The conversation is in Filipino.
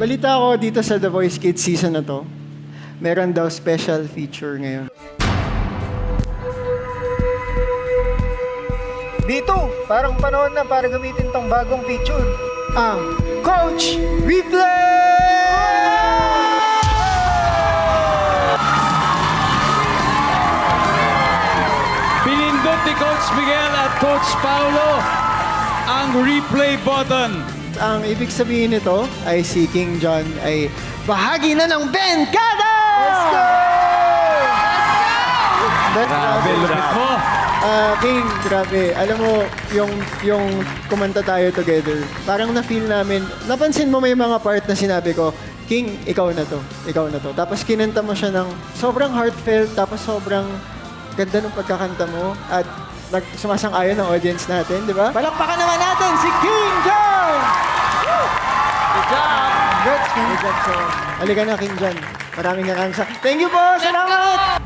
Balita ko dito sa The Voice Kids season na to, meron daw special feature ngayon. Dito, parang panahon na para gamitin tong bagong feature. Ang Coach Replay! Pinindot ni Coach Miguel at Coach Paulo ang replay button. Ang ibig sabihin nito ay si King John ay bahagi na ng Benkada! Let's go! Grabe, lupit mo. King, grabe. Alam mo, yung kumanta tayo together, parang na-feel namin, napansin mo may mga part na sinabi ko, King, ikaw na to. Ikaw na to. Tapos kinanta mo siya ng sobrang heartfelt, tapos sobrang ganda ng pagkakanta mo, at sumasang-ayon ng audience natin, di ba? Palakpakan naman natin si King John! Good job! Good job, sir. Halika na, King John. Maraming sa. Thank you po! Salamat!